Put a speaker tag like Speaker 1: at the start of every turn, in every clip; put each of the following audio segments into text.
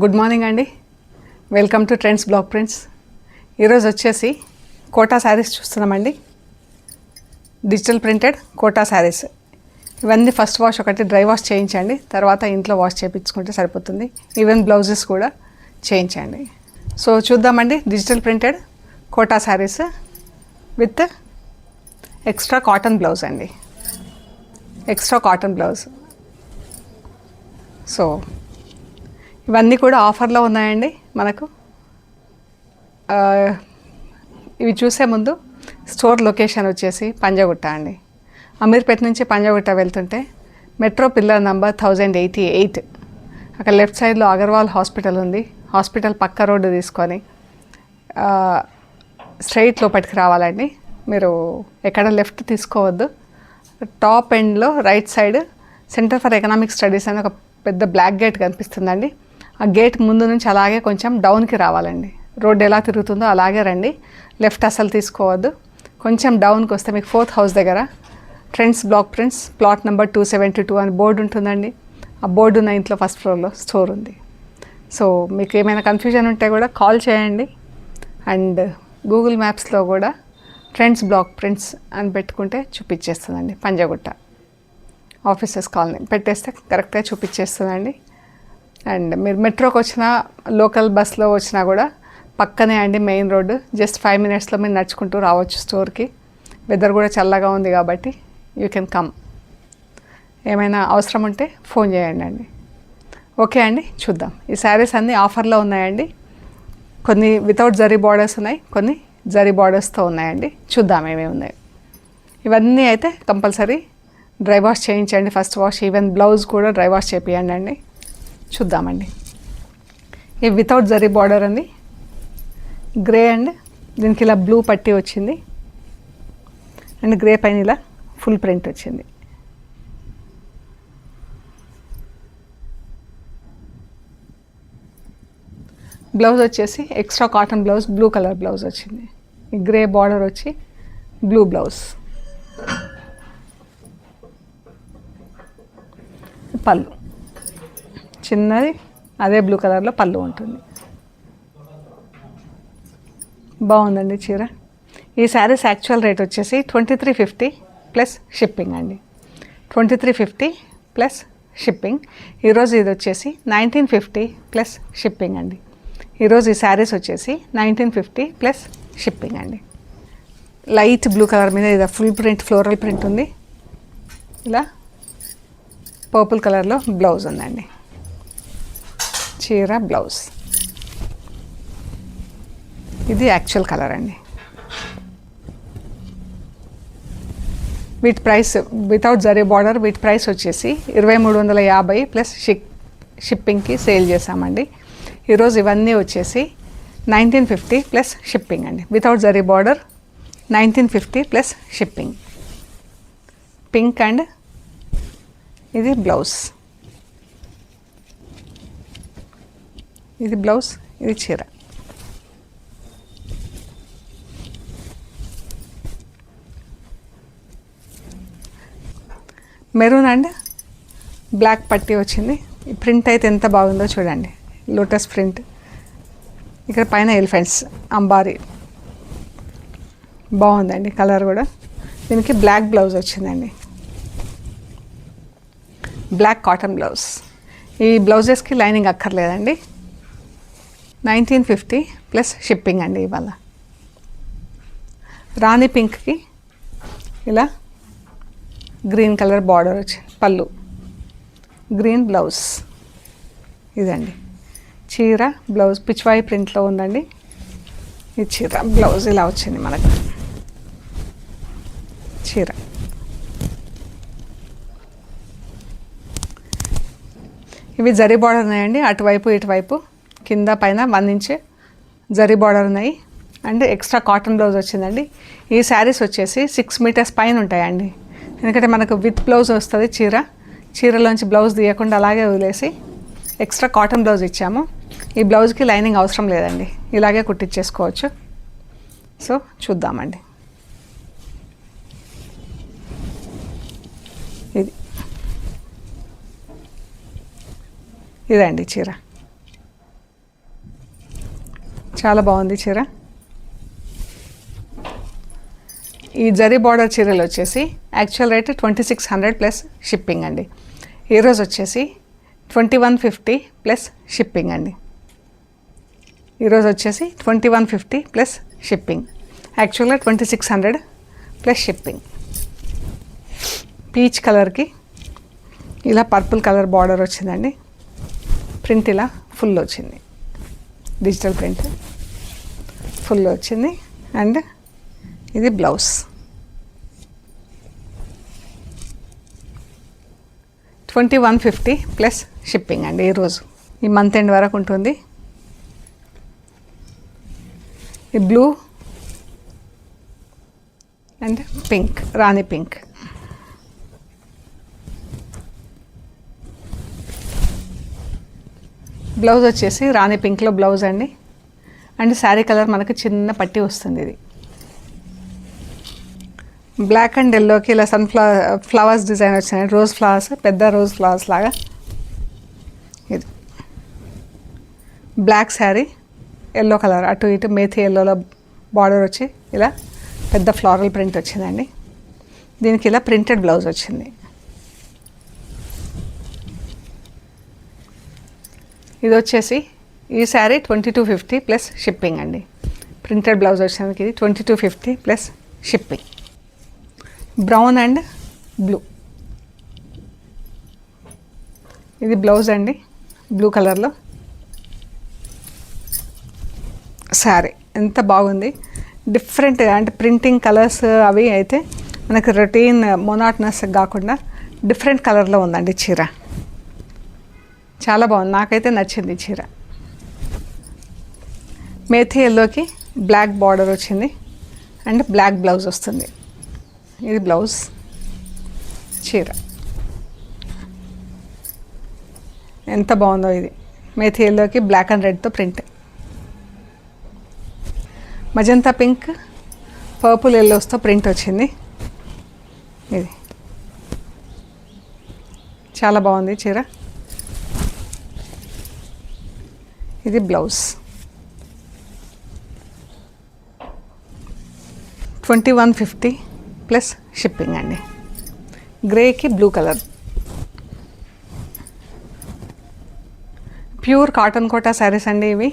Speaker 1: Good morning అండి. Welcome to Trends Block Prints. ఈరోజు వచ్చేసి కోటా శారీస్ చూస్తున్నామండి. Digital printed Kota saris. ఇవన్నీ ఫస్ట్ వాష్ ఒకటి డ్రై వాష్ చేయించండి, తర్వాత ఇంట్లో వాష్ చేయించుకుంటే సరిపోతుంది. ఈవెన్ బ్లౌజెస్ కూడా చేయించండి. సో చూద్దామండి, digital printed Kota saris with extra cotton blouse అండి. Extra cotton blouse. సో ఇవన్నీ కూడా ఆఫర్లో ఉన్నాయండి మనకు. ఇవి చూసే ముందు స్టోర్ లొకేషన్ వచ్చేసి పంజాగుట్ట అండి. అమీర్పేట నుంచి పంజాగుట్ట వెళ్తుంటే మెట్రో పిల్లర్ నంబర్ 1088, అక్కడ లెఫ్ట్ సైడ్లో అగర్వాల్ హాస్పిటల్ ఉంది. హాస్పిటల్ పక్క రోడ్డు తీసుకొని స్ట్రైట్ లోపలికి రావాలండి. మీరు ఎక్కడ లెఫ్ట్ తీసుకోవద్దు. టాప్ ఎండ్లో right side centre for economic studies అని ఒక పెద్ద బ్లాక్ గేట్ కనిపిస్తుందండి. ఆ గేట్ ముందు నుంచి అలాగే కొంచెం డౌన్కి రావాలండి. రోడ్డు ఎలా తిరుగుతుందో అలాగే రండి. లెఫ్ట్ అసలు తీసుకోవద్దు. కొంచెం డౌన్కి వస్తే మీకు 4th హౌస్ దగ్గర trends Block prints plot number 272 అని బోర్డు ఉంటుందండి. ఆ బోర్డు ఉన్న ఇంట్లో ఫస్ట్ ఫ్లోర్లో స్టోర్ ఉంది. సో మీకు ఏమైనా కన్ఫ్యూజన్ ఉంటే కూడా కాల్ చేయండి. అండ్ గూగుల్ మ్యాప్స్లో కూడా ట్రెండ్స్ బ్లాక్ ప్రింట్స్ అని పెట్టుకుంటే చూపించేస్తుందండి. పంజాగుట్ట ఆఫీసర్స్ కాలనీ పెట్టేస్తే కరెక్ట్గా చూపించేస్తుందండి. అండ్ మీరు మెట్రోకి వచ్చినా లోకల్ బస్లో వచ్చినా కూడా పక్కనే అండి మెయిన్ రోడ్డు. జస్ట్ 5 minutesలో మీరు నడుచుకుంటూ రావచ్చు స్టోర్కి. వెదర్ కూడా చల్లగా ఉంది కాబట్టి యూ కెన్ కమ్. ఏమైనా అవసరం ఉంటే ఫోన్ చేయండి అండి. ఓకే అండి, చూద్దాం. ఈ శారీస్ అన్నీ ఆఫర్లో ఉన్నాయండి. కొన్ని వితౌట్ జరీ బార్డర్స్ ఉన్నాయి, కొన్ని జరీ బార్డర్స్తో ఉన్నాయండి. చూద్దాం ఏమేమి ఉన్నాయి. ఇవన్నీ అయితే కంపల్సరీ డ్రై వాష్ చేయించండి. ఫస్ట్ వాష్, ఈవెన్ బ్లౌజ్ కూడా డ్రై వాష్ చేపియండి అండి. చూద్దామండి. ఇది వితౌట్ జరీ బార్డర్ అండి. గ్రే అండ్ దీనికి ఇలా బ్లూ పట్టి వచ్చింది. అండ్ గ్రే పైన ఇలా ఫుల్ ప్రింట్ వచ్చింది. బ్లౌజ్ వచ్చేసి extra cotton blouse, blue colour blouse వచ్చింది. ఈ గ్రే బార్డర్ వచ్చి బ్లూ బ్లౌజ్. పళ్ళు చిన్నది, అదే బ్లూ కలర్లో పళ్ళు ఉంటుంది. బాగుందండి చీర. ఈ శారీస్ యాక్చువల్ రేట్ వచ్చేసి 2350 ప్లస్ షిప్పింగ్ అండి. 2350 ప్లస్ షిప్పింగ్. ఈరోజు ఇది వచ్చేసి 1950 ప్లస్ షిప్పింగ్ అండి. ఈరోజు ఈ శారీస్ వచ్చేసి 1950 ప్లస్ షిప్పింగ్ అండి. లైట్ బ్లూ కలర్ మీద ఇది ఫుల్ ప్రింట్, ఫ్లోరల్ ప్రింట్ ఉంది. ఇలా పర్పుల్ కలర్లో బ్లౌజ్ ఉందండి. చీర బ్లౌజ్. ఇది యాక్చువల్ కలర్ అండి. వీటి ప్రైస్ వితౌట్ జరీ బార్డర్, వీటి ప్రైస్ వచ్చేసి 2350 ప్లస్ షిప్పింగ్కి సేల్ చేసామండి. ఈరోజు ఇవన్నీ వచ్చేసి 1950 ప్లస్ షిప్పింగ్ అండి. Without zari border 1950 plus shipping. Pink and ఇది బ్లౌజ్. ఇది బ్లౌజ్, ఇది చీర. మెరూన్ అండ్ బ్లాక్ పట్టి వచ్చింది. ఈ ప్రింట్ అయితే ఎంత బాగుందో చూడండి. Lotus print. ఇక్కడ పైన ఎలిఫెంట్స్ అంబారీ. బాగుందండి కలర్ కూడా. దీనికి బ్లాక్ బ్లౌజ్ వచ్చిందండి. Black cotton blouse. ఈ బ్లౌజెస్కి లైనింగ్ అక్కర్లేదండి. 1950 ప్లస్ షిప్పింగ్ అండి. ఇవాళ రాణి పింక్కి ఇలా గ్రీన్ కలర్ బార్డర్ వచ్చింది. పళ్ళు గ్రీన్ బ్లౌజ్. ఇదండి చీర బ్లౌజ్. పిచ్వాయి ప్రింట్లో ఉందండి. ఈ చీర బ్లౌజ్ ఇలా వచ్చింది మనకు. చీర ఇవి జరీ బార్డర్ ఉన్నాయండి. అటువైపు ఇటువైపు కింద పైన 1 ఇంచ్ జరీ బార్డర్ ఉన్నాయి అండ్ ఎక్స్ట్రా కాటన్ బ్లౌజ్ వచ్చిందండి. ఈ శారీస్ వచ్చేసి 6 మీటర్స్ పైన ఉంటాయండి. ఎందుకంటే మనకు విత్ బ్లౌజ్ వస్తుంది చీరలోంచి బ్లౌజ్ తీయకుండా అలాగే వదిలేసి ఎక్స్ట్రా కాటన్ బ్లౌజ్ ఇచ్చాము. ఈ బ్లౌజ్కి లైనింగ్ అవసరం లేదండి, ఇలాగే కుట్టించేసుకోవచ్చు. సో చూద్దామండి. ఇదండి చీర, చాలా బాగుంది చీర. ఈ జరీ బార్డర్ చీరలు వచ్చేసి యాక్చువల్ రేట్ 2600 ప్లస్ షిప్పింగ్ అండి. ఈరోజు వచ్చేసి 2150 ప్లస్ షిప్పింగ్ అండి. ఈరోజు వచ్చేసి 2150 ప్లస్ షిప్పింగ్, యాక్చువల్గా 2600 ప్లస్ షిప్పింగ్. పీచ్ కలర్కి ఇలా పర్పుల్ కలర్ బార్డర్ వచ్చిందండి. ప్రింట్ ఇలా ఫుల్ వచ్చింది, డిజిటల్ ప్రింట్ ఫుల్ వచ్చింది. అండ్ ఇది బ్లౌజ్. 2150 ప్లస్ షిప్పింగ్ అండి. ఈరోజు ఈ మంత్ ఎండ్ వరకు ఉంటుంది. ఈ blue and pink, Rani pink. Blouse వచ్చేసి రాణి పింక్లో బ్లౌజ్ అండి. అండ్ శారీ కలర్ మనకు చిన్న పట్టి వస్తుంది. ఇది బ్లాక్ అండ్ ఎల్లోకి ఇలా ఫ్లవర్స్ డిజైన్ వచ్చినాయి, రోజ్ ఫ్లవర్స్, పెద్ద రోజ్ ఫ్లవర్స్ లాగా. ఇది బ్లాక్ శారీ, ఎల్లో కలర్ అటు ఇటు మేథీ ఎల్లోలో బార్డర్ వచ్చి ఇలా పెద్ద ఫ్లోరల్ ప్రింట్ వచ్చిందండి. దీనికి ఇలా ప్రింటెడ్ బ్లౌజ్ వచ్చింది. ఇది వచ్చేసి ఈ శారీ 2250 ప్లస్ షిప్పింగ్ అండి. ప్రింటెడ్ బ్లౌజ్ వచ్చేందుకు ఇది 2250 plus shipping. Brown and blue, ఇది బ్లౌజ్ అండి. బ్లూ కలర్లో శారీ ఎంత బాగుంది. డిఫరెంట్ అంటే ప్రింటింగ్ కలర్స్ అవి అయితే మనకు రొటీన్ మొనాటనస్ కాకుండా డిఫరెంట్ కలర్లో ఉందండి చీర. చాలా బాగుంది, నాకైతే నచ్చింది చీర. మేథీ ఎల్లోకి బ్లాక్ బార్డర్ వచ్చింది అండ్ బ్లాక్ బ్లౌజ్ వస్తుంది. ఇది బ్లౌజ్, చీర ఎంత బాగుందో. ఇది మేథీ ఎల్లోకి బ్లాక్ అండ్ రెడ్తో ప్రింట్. మజంతా పింక్, పర్పుల్ ఎల్లోస్తో ప్రింట్ వచ్చింది. ఇది చాలా బాగుంది చీర. ఇది బ్లౌజ్. 2150 ప్లస్ షిప్పింగ్ అండి. గ్రేకి blue colour, pure cotton Kota saris అండి ఇవి.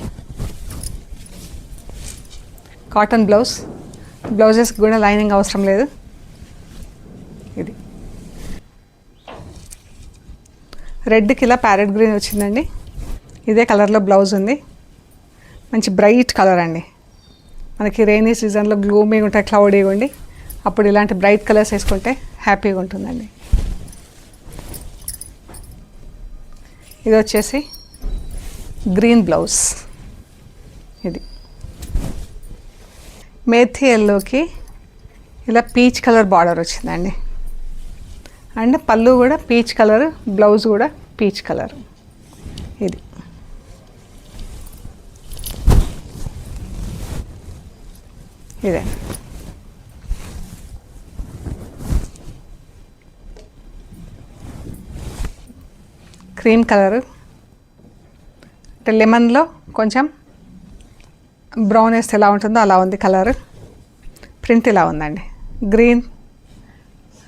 Speaker 1: కాటన్ బ్లౌజ్, బ్లౌజెస్కి కూడా లైనింగ్ అవసరం లేదు. ఇది రెడ్కి ఇలా ప్యారెట్ గ్రీన్ వచ్చిందండి. ఇదే కలర్లో బ్లౌజ్ ఉంది. మంచి బ్రైట్ కలర్ అండి. మనకి రెయినీ సీజన్లో గ్లూమీగా ఉంటాయి, క్లౌడీగా ఉండి అప్పుడు ఇలాంటి బ్రైట్ కలర్స్ వేసుకుంటే హ్యాపీగా ఉంటుందండి. ఇది వచ్చేసి గ్రీన్ బ్లౌజ్. ఇది మేథీ ఎల్లోకి ఇలా పీచ్ కలర్ బార్డర్ వచ్చిందండి. అండ్ పళ్ళు కూడా పీచ్ కలర్, బ్లౌజ్ కూడా పీచ్ కలర్. ఇది ఇదే క్రీమ్ కలర్, అంటే లెమన్లో కొంచెం బ్రౌన్ వేస్తే ఎలా ఉంటుందో అలా ఉంది కలర్. ప్రింట్ ఇలా ఉందండి, గ్రీన్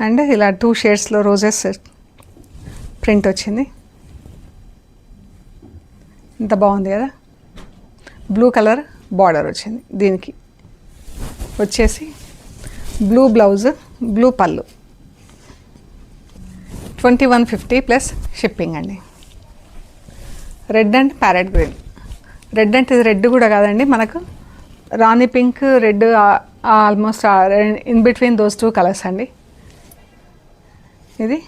Speaker 1: అండ్ ఇలా 2 షేడ్స్లో రోజెస్ ప్రింట్ వచ్చింది. ఇంత బాగుంది కదా. బ్లూ కలర్ బార్డర్ వచ్చింది. దీనికి వచ్చేసి బ్లూ బ్లౌజ్, బ్లూ పళ్ళు. 2150 ప్లస్ షిప్పింగ్ అండి. Red and parrot green. Red అంటే ఇది రెడ్ కూడా కాదండి, మనకు rani pink, red, almost in between those 2 colours అండి. ఇది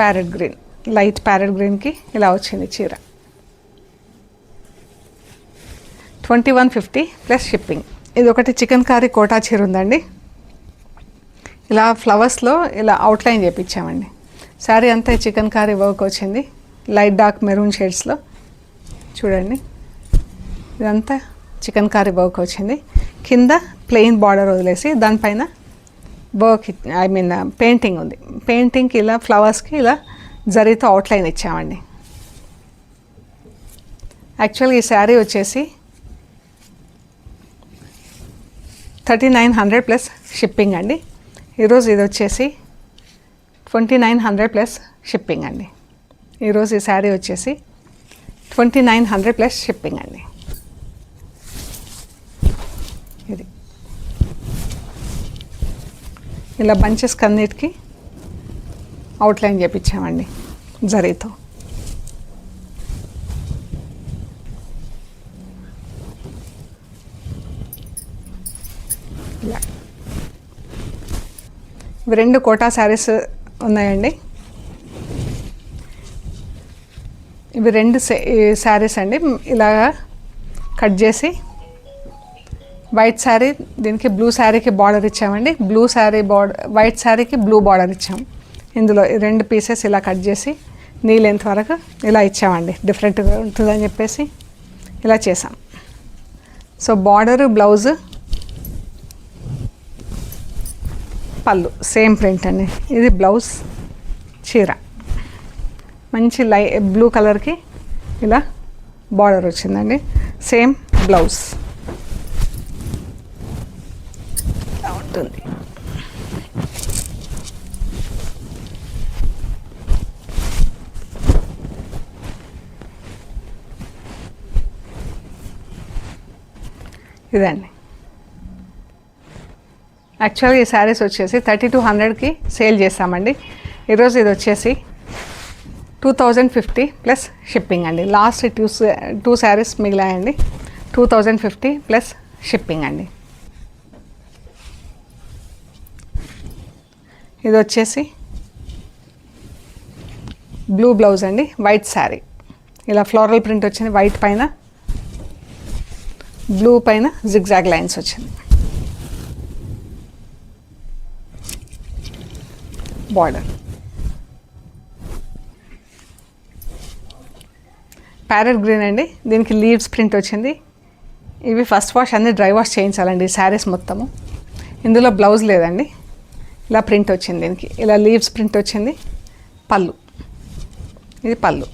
Speaker 1: ప్యారెట్ గ్రీన్, లైట్ ప్యారెట్ గ్రీన్కి ఇలా వచ్చింది చీర. 2150 ప్లస్ షిప్పింగ్. ఇది ఒకటి చికెన్ కర్రీ కోటా చీర ఉందండి. ఇలా ఫ్లవర్స్లో ఇలా అవుట్లైన్ చేయించామండి. శారీ అంతా చికెన్ కర్రీ వర్క్ వచ్చింది, లైట్ డార్క్ మెరూన్ షేడ్స్లో. చూడండి, ఇదంతా చికెన్ కర్రీ వర్క్ వచ్చింది. కింద ప్లెయిన్ బార్డర్ వదిలేసి దానిపైన వర్క్ పెయింటింగ్ ఉంది. పెయింటింగ్కి ఇలా ఫ్లవర్స్కి ఇలా జరీతో అవుట్లైన్ ఇచ్చామండి. యాక్చువల్గా ఈ శారీ వచ్చేసి 3900 ప్లస్ షిప్పింగ్ అండి. ఈరోజు ఇది వచ్చేసి 2900 ప్లస్ షిప్పింగ్ అండి. ఈరోజు ఈ శారీ వచ్చేసి 2900 ప్లస్ షిప్పింగ్ అండి. ఇది ఇలా బంచెస్ కన్నిటికి అవుట్లైన్ చేయించామండి జరీతో. ఇవి 2 కోటా శారీస్ ఉన్నాయండి. ఇవి 2 శారీస్ అండి. ఇలాగా కట్ చేసి వైట్ శారీ దీనికి బ్లూ శారీకి బార్డర్ ఇచ్చామండి. బ్లూ శారీ బార్డర్ వైట్ శారీకి బ్లూ బార్డర్ ఇచ్చాము. ఇందులో 2 పీసెస్ ఇలా కట్ చేసి నీ లెంత్ వరకు ఇలా ఇచ్చామండి. డిఫరెంట్గా ఉంటుందని చెప్పేసి ఇలా చేసాం. సో బార్డరు, బ్లౌజు, పళ్ళు సేమ్ ప్రింట్ అండి. ఇది బ్లౌజ్ చీర మంచి బ్లూ కలర్కి ఇలా బార్డర్ వచ్చిందండి. సేమ్ బ్లౌజ్ ఇలా ఉంటుంది. ఇదండి. యాక్చువల్గా ఈ శారీస్ వచ్చేసి 3200కి సేల్ చేస్తామండి. ఈరోజు ఇది వచ్చేసి 2050 ప్లస్ షిప్పింగ్ అండి. లాస్ట్ 2 శారీస్ మిగిలాయండి. 2050 ప్లస్ షిప్పింగ్ అండి. ఇది వచ్చేసి బ్లూ బ్లౌజ్ అండి, వైట్ శారీ. ఇలా ఫ్లోరల్ ప్రింట్ వచ్చింది. వైట్ పైన బ్లూ పైన జిగ్జాగ్ లైన్స్ వచ్చింది. బార్డర్ ప్యారెట్ గ్రీన్ అండి. దీనికి లీవ్స్ ప్రింట్ వచ్చింది. ఇవి ఫస్ట్ వాష్ అన్నీ డ్రై వాష్ చేయించాలండి ఈ శారీస్ మొత్తము. ఇందులో బ్లౌజ్ లేదండి. ఇలా ప్రింట్ వచ్చింది. దీనికి ఇలా లీవ్స్ ప్రింట్ వచ్చింది. పళ్ళు, ఇది పళ్ళు.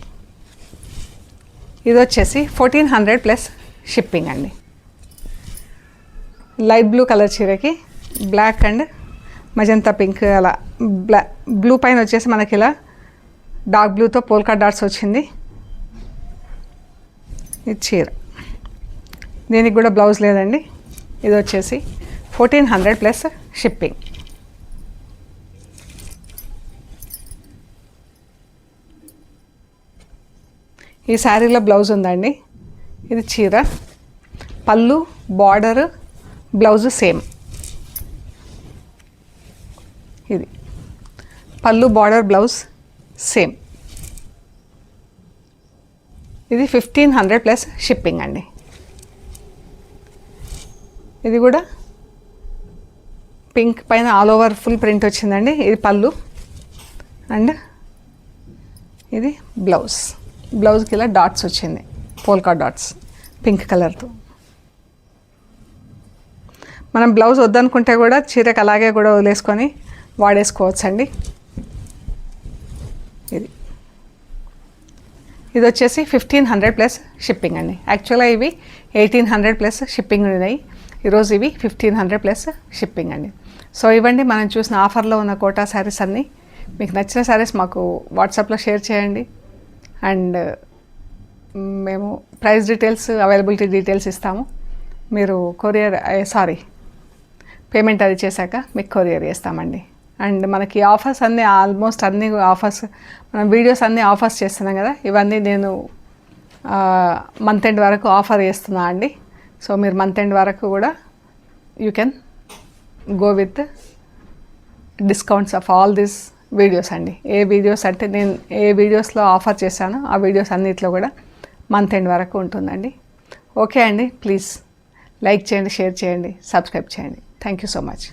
Speaker 1: ఇది వచ్చేసి 1400 ప్లస్ షిప్పింగ్ అండి. లైట్ బ్లూ కలర్ చీరకి బ్లాక్ అండ్ మజంతా పింక్ అలా బ్లూ పైన వచ్చేసి మనకి ఇలా డార్క్ బ్లూతో పోల్కా డాట్స్ వచ్చింది. ఇది చీర. దీనికి కూడా బ్లౌజ్ లేదండి. ఇది వచ్చేసి 1400 ప్లస్ షిప్పింగ్. ఈ శారీలో బ్లౌజ్ ఉందండి. ఇది చీర, పళ్ళు, బార్డరు, బ్లౌజు సేమ్. ఇది పళ్ళు, బార్డర్, బ్లౌజ్ సేమ్. ఇది 1500 ప్లస్ షిప్పింగ్ అండి. ఇది కూడా పింక్ పైన ఆల్ ఓవర్ ఫుల్ ప్రింట్ వచ్చిందండి. ఇది పళ్ళు అండ్ ఇది బ్లౌజ్. బ్లౌజ్కి ఇలా డాట్స్ వచ్చింది, పోల్కా డాట్స్ పింక్ కలర్తో. మనం బ్లౌజ్ వద్దనుకుంటే కూడా చీరకు అలాగే కూడా వదిలేసుకొని వాడేసుకోవచ్చండి. ఇది వచ్చేసి 1500 ప్లస్ షిప్పింగ్ అండి. యాక్చువల్గా ఇవి 1800 ప్లస్ షిప్పింగ్ ఉన్నాయి. ఈరోజు ఇవి 1500 ప్లస్ షిప్పింగ్ అండి. సో ఇవ్వండి మనం చూసిన ఆఫర్లో ఉన్న కోటా శారీస్ అన్నీ. మీకు నచ్చిన శారీస్ మాకు వాట్సాప్లో షేర్ చేయండి. అండ్ మేము ప్రైస్ డీటెయిల్స్, అవైలబిలిటీ డీటెయిల్స్ ఇస్తాము. మీరు పేమెంట్ అది చేశాక మీకు కొరియర్ చేస్తామండి. అండ్ మనకి ఆఫర్స్ అన్నీ ఆల్మోస్ట్ అన్ని ఆఫర్స్, మనం వీడియోస్ అన్నీ ఆఫర్స్ చేస్తున్నాం కదా, ఇవన్నీ నేను మంత్ ఎండ్ వరకు ఆఫర్ చేస్తున్నా అండి. సో మీరు మంత్ ఎండ్ వరకు కూడా you can go with discounts of all this videos అండి. ఏ వీడియోస్ అంటే నేను ఏ వీడియోస్లో ఆఫర్ చేశానో ఆ వీడియోస్ అన్నిట్లో కూడా మంత్ ఎండ్ వరకు ఉంటుందండి. ఓకే అండి, ప్లీజ్ లైక్ చేయండి, షేర్ చేయండి, సబ్స్క్రైబ్ చేయండి. Thank you so much.